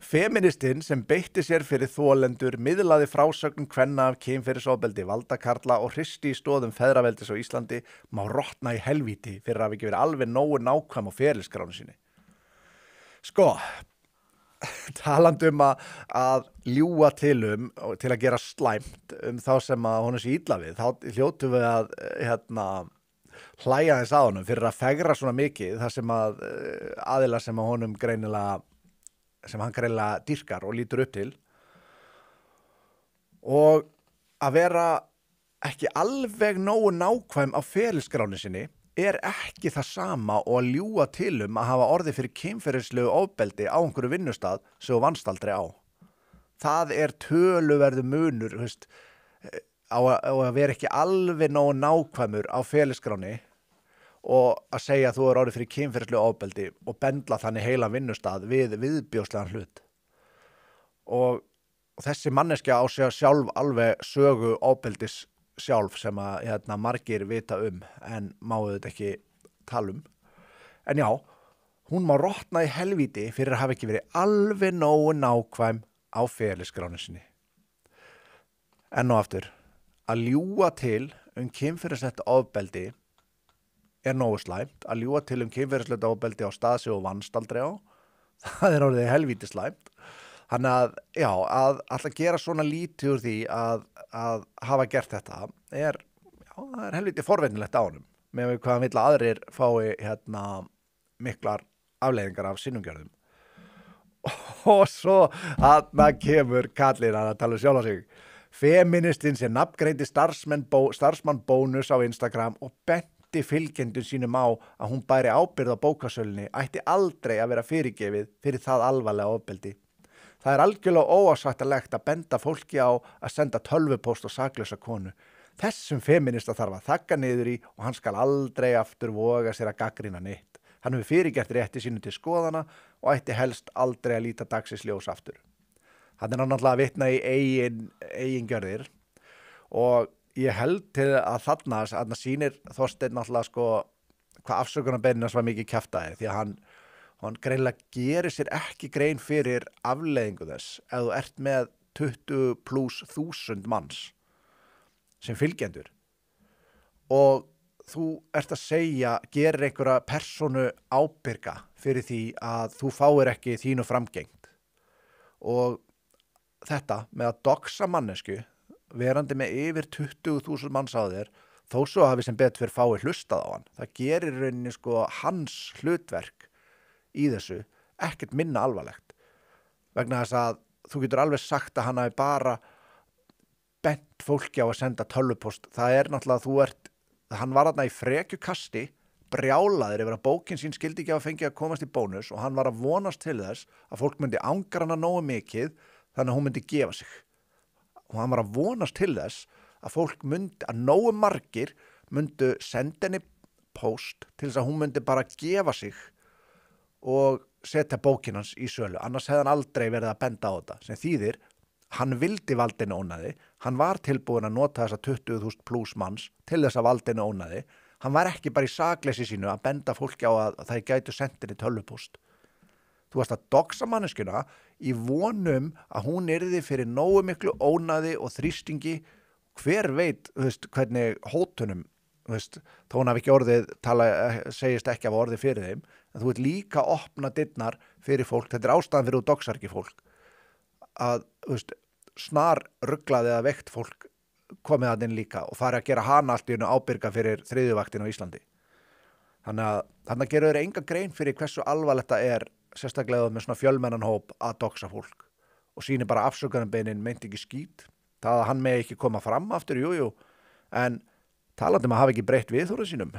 Feministinn sem beitti sér fyrir þolendur, miðlaði frásögnum kvenna af kynferðisofbeldi valdakarla og hristi í stoðum feðraveldis á Íslandi má rotna í helvíti fyrir að hafa ekki verið alveg nógu nákvæm á ferilskránu sinni. Sko, talandi að ljúga til að gera slæmt þá sem að hún sé illa við, þá hljótum við að hlæja þess að honum fyrir að fegra svona mikið þar sem að aðilar sem að honum hann greinilega dýrkar og lítur upp til og að vera ekki alveg nógu nákvæm á ferilskránu sinni ekki það sama og að ljúga til að hafa orðið fyrir kynferðislegu ofbeldi á einhverju vinnustað sem þú vannst aldrei á. Það töluverður munur, á að vera ekki alveg nógu nákvæmur á ferilskráni og að segja að þú orðið fyrir kynferðislegu ofbeldi og bendla þannig heila vinnustað við viðbjóðslegan hlut. Og þessi manneskja á sig sjálf alveg sögu ofbeldis sjálf sem að margir vita en máðu þetta ekki tala En já, hún má rotna í helvíti fyrir að hafa ekki verið alveg nógu nákvæm á ferilskránu sinni. Enn og aftur, að ljúga til kynferðislegt ofbeldi nógu slæmt, að ljúga til kynferðislegt ofbeldi á stað sem þú vannst aldrei á, það orðið helvíti slæmt. Þannig að, já, að alltaf gera svona lítið úr því að hafa gert þetta það helvíti forveitinlegt á honum með hvað hann vill að aðrir fái miklar afleiðingar af sinnumgjörðum. Og svo þarna kemur kallinn að tala sjálf á sig. Feministinn sem nafngreindi starfsmann Bónus á Instagram og benti fylgjendum sínum á að hún bæri ábyrgð á bókasölunni ætti aldrei að vera fyrirgefið fyrir það alvarlega ofbeldi. Það algjörlega óásættanlegt að benda fólki á að senda tölvupóst og saklausa konu. Þessum feminista þarf að þagga niður í og hann skal aldrei aftur voga sér að gagnrýna neitt. Hann hefur fyrirgert rétti sínu til skoðana og ætti helst aldrei að líta dagsins ljós aftur. Hann náttúrulega að vitna í eigin gjörðir og ég held til að þarna sýnir Þorsteinn náttúrulega hvað afsökunarbeiðina var mikið kjaftaði því að hann greinilega gerir sér ekki grein fyrir afleiðingu þess ef þú ert með 20.000+ manns sem fylgjendur og þú ert að segja, gerir einhverja persónu ábyrga fyrir því að þú fáir ekki þínu framgengt og þetta með að doxa mannesku verandi með yfir 20.000 manns á þér þó svo hafi sem betur fyrir fái hlustað á hann. Það gerir rauninni hans hlutverk í þessu ekkert minna alvarlegt vegna þess að þú getur alveg sagt að hann hafi bara bent fólki á að senda tölvupóst. Það náttúrulega hann var þarna í frekjukasti brjálaður yfir að bókin sín skildi ekki að fengi að komast í Bónus og hann var að vonast til þess að fólk myndi angra hana nógu mikið þannig að hún myndi gefa sig og hann var að vonast til þess að nógu margir myndu senda henni póst til þess að hún myndi bara gefa sig og setja bókin hans í sölu, annars hefði hann aldrei verið að benda á þetta, sem þýðir hann vildi valdinu ónæði, hann var tilbúin að nota þessa 20.000+ manns til þess að valdinu ónæði, hann var ekki bara í sakleysi sínu að benda fólki á að það gætu sendinni tölvupóst. Þú varst að doxa manneskuna í vonum að hún yrði fyrir nógu miklu ónæði og þrýstingi, hver veit, hvernig hótunum, þó hún hafi ekki segist ekki af orði fyrir þeim, en þú ert líka að opna dyrnar fyrir fólk, þetta ástæðan fyrir þú doxar ekki fólk, að snar ruglað eða veikt fólk komið að inn líka og fari að gera hana allt í einu ábyrga fyrir þriðjuvaktin á Íslandi. Þannig að gera þér enga grein fyrir hversu alvarlegt það sérstaklega með svona fjölmennan hóp að doxa fólk og sýnir bara afsökunarbeinin meinti ekki skít. Það að hann megi ekki koma fram aftur, jú, en talandi að hafa ekki breytt viðhorfum sínum.